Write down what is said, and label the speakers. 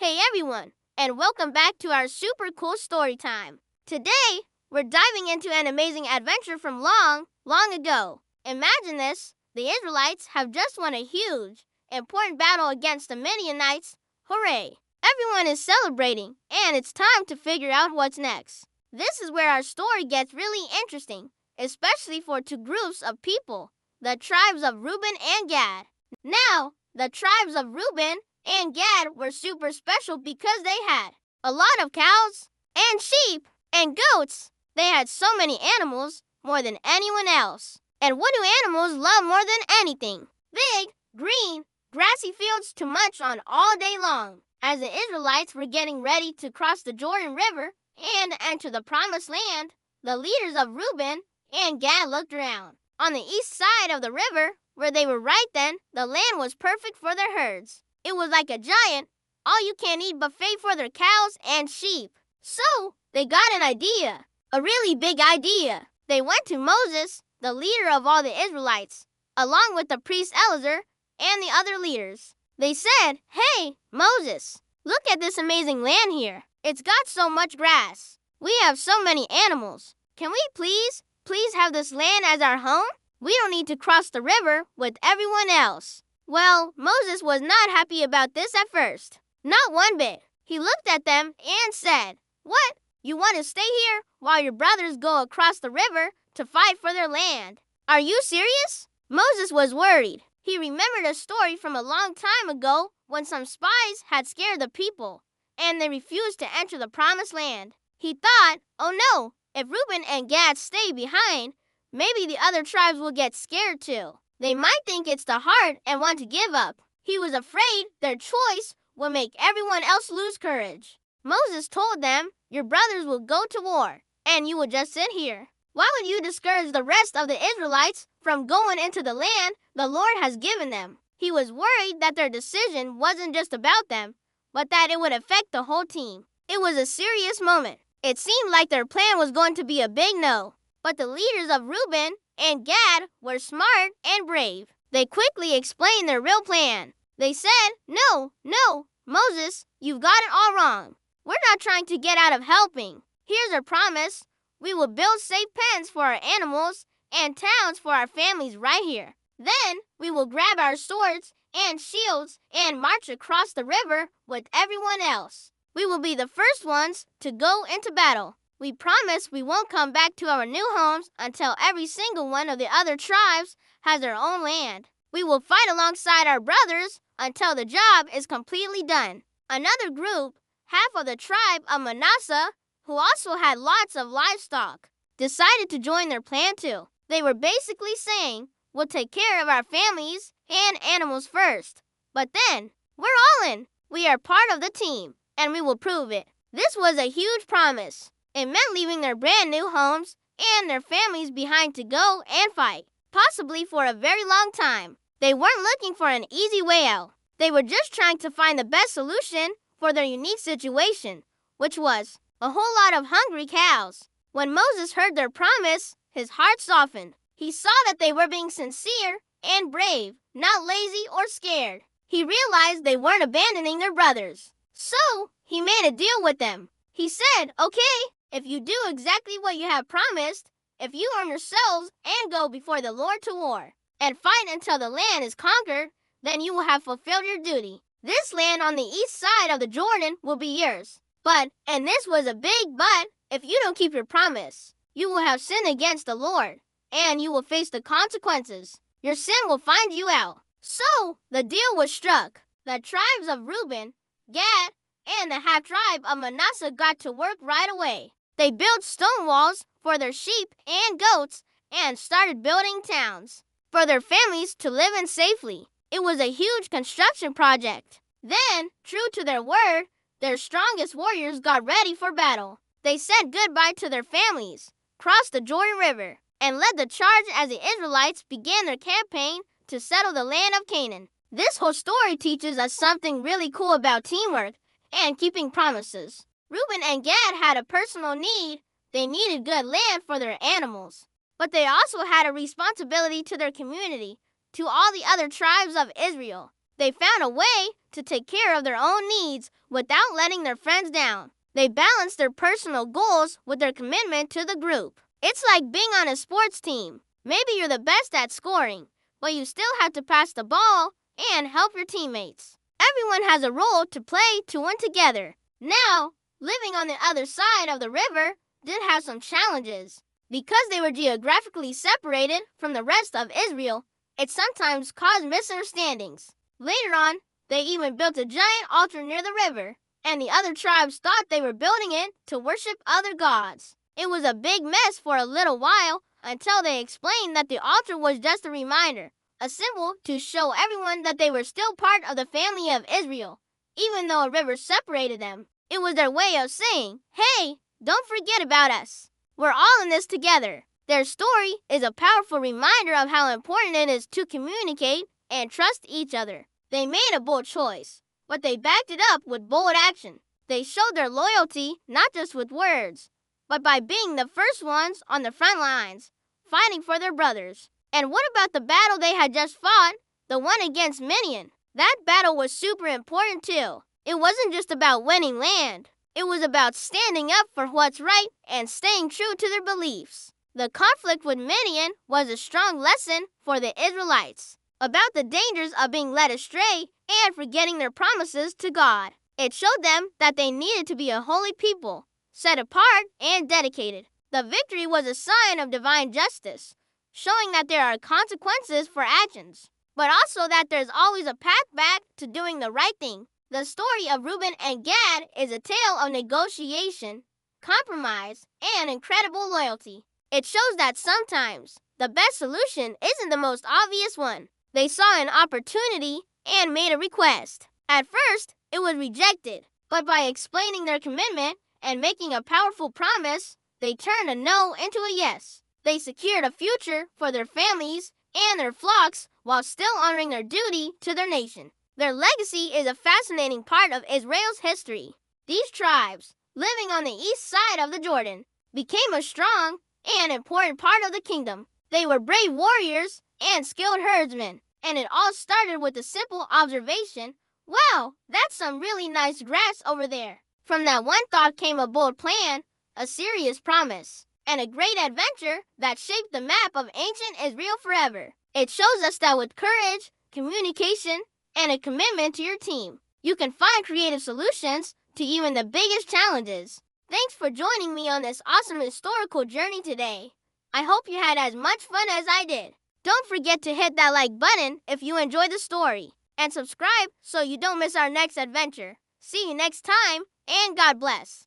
Speaker 1: Hey everyone, and welcome back to our super cool story time. Today, we're diving into an amazing adventure from long, long ago. Imagine this, the Israelites have just won a huge, important battle against the Midianites. Hooray! Everyone is celebrating, and it's time to figure out what's next. This is where our story gets really interesting, especially for two groups of people, the tribes of Reuben and Gad. Now, the tribes of Reuben and Gad were super special because they had a lot of cows and sheep and goats. They had so many animals, more than anyone else. And what do animals love more than anything? Big, green, grassy fields to munch on all day long. As the Israelites were getting ready to cross the Jordan River and enter the Promised Land, the leaders of Reuben and Gad looked around. On the east side of the river, where they were right then, the land was perfect for their herds. It was like a giant, all-you-can-eat buffet for their cows and sheep. So, they got an idea, a really big idea. They went to Moses, the leader of all the Israelites, along with the priest Eleazar and the other leaders. They said, "Hey, Moses, look at this amazing land here. It's got so much grass. We have so many animals. Can we please have this land as our home? We don't need to cross the river with everyone else." Well, Moses was not happy about this at first. Not one bit. He looked at them and said, "What? You want to stay here while your brothers go across the river to fight for their land? Are you serious?" Moses was worried. He remembered a story from a long time ago when some spies had scared the people, and they refused to enter the Promised Land. He thought, oh no, if Reuben and Gad stay behind, maybe the other tribes will get scared too. They might think it's the heart and want to give up. He was afraid their choice would make everyone else lose courage. Moses told them, "Your brothers will go to war, and you will just sit here. Why would you discourage the rest of the Israelites from going into the land the Lord has given them?" He was worried that their decision wasn't just about them, but that it would affect the whole team. It was a serious moment. It seemed like their plan was going to be a big no. But the leaders of Reuben and Gad were smart and brave. They quickly explained their real plan. They said, No, Moses, you've got it all wrong. We're not trying to get out of helping. Here's our promise. We will build safe pens for our animals and towns for our families right here. Then we will grab our swords and shields and march across the river with everyone else. We will be the first ones to go into battle. We promise we won't come back to our new homes until every single one of the other tribes has their own land. We will fight alongside our brothers until the job is completely done." Another group, half of the tribe of Manasseh, who also had lots of livestock, decided to join their plan too. They were basically saying, "We'll take care of our families and animals first. But then, we're all in. We are part of the team, and we will prove it." This was a huge promise. It meant leaving their brand new homes and their families behind to go and fight, possibly for a very long time. They weren't looking for an easy way out. They were just trying to find the best solution for their unique situation, which was a whole lot of hungry cows. When Moses heard their promise, his heart softened. He saw that they were being sincere and brave, not lazy or scared. He realized they weren't abandoning their brothers. So, he made a deal with them. He said, "Okay, if you do exactly what you have promised, if you arm yourselves and go before the Lord to war, and fight until the land is conquered, then you will have fulfilled your duty. This land on the east side of the Jordan will be yours. But, and this was a big but, if you don't keep your promise, you will have sinned against the Lord, and you will face the consequences. Your sin will find you out." So, the deal was struck. The tribes of Reuben, Gad, and the half-tribe of Manasseh got to work right away. They built stone walls for their sheep and goats and started building towns for their families to live in safely. It was a huge construction project. Then, true to their word, their strongest warriors got ready for battle. They said goodbye to their families, crossed the Jordan River, and led the charge as the Israelites began their campaign to settle the land of Canaan. This whole story teaches us something really cool about teamwork and keeping promises. Reuben and Gad had a personal need. They needed good land for their animals. But they also had a responsibility to their community, to all the other tribes of Israel. They found a way to take care of their own needs without letting their friends down. They balanced their personal goals with their commitment to the group. It's like being on a sports team. Maybe you're the best at scoring, but you still have to pass the ball and help your teammates. Everyone has a role to play to win together. Now, living on the other side of the river did have some challenges. Because they were geographically separated from the rest of Israel, it sometimes caused misunderstandings. Later on, they even built a giant altar near the river, and the other tribes thought they were building it to worship other gods. It was a big mess for a little while until they explained that the altar was just a reminder, a symbol to show everyone that they were still part of the family of Israel, even though a river separated them. It was their way of saying, hey, don't forget about us. We're all in this together. Their story is a powerful reminder of how important it is to communicate and trust each other. They made a bold choice, but they backed it up with bold action. They showed their loyalty not just with words, but by being the first ones on the front lines, fighting for their brothers. And what about the battle they had just fought, the one against Midian? That battle was super important too. It wasn't just about winning land. It was about standing up for what's right and staying true to their beliefs. The conflict with Midian was a strong lesson for the Israelites about the dangers of being led astray and forgetting their promises to God. It showed them that they needed to be a holy people, set apart and dedicated. The victory was a sign of divine justice, showing that there are consequences for actions, but also that there's always a path back to doing the right thing. The story of Reuben and Gad is a tale of negotiation, compromise, and incredible loyalty. It shows that sometimes the best solution isn't the most obvious one. They saw an opportunity and made a request. At first, it was rejected, but by explaining their commitment and making a powerful promise, they turned a no into a yes. They secured a future for their families and their flocks while still honoring their duty to their nation. Their legacy is a fascinating part of Israel's history. These tribes, living on the east side of the Jordan, became a strong and important part of the kingdom. They were brave warriors and skilled herdsmen, and it all started with a simple observation. Wow, that's some really nice grass over there. From that one thought came a bold plan, a serious promise, and a great adventure that shaped the map of ancient Israel forever. It shows us that with courage, communication, and a commitment to your team, you can find creative solutions to even the biggest challenges. Thanks for joining me on this awesome historical journey today. I hope you had as much fun as I did. Don't forget to hit that like button if you enjoyed the story, and subscribe so you don't miss our next adventure. See you next time, and God bless.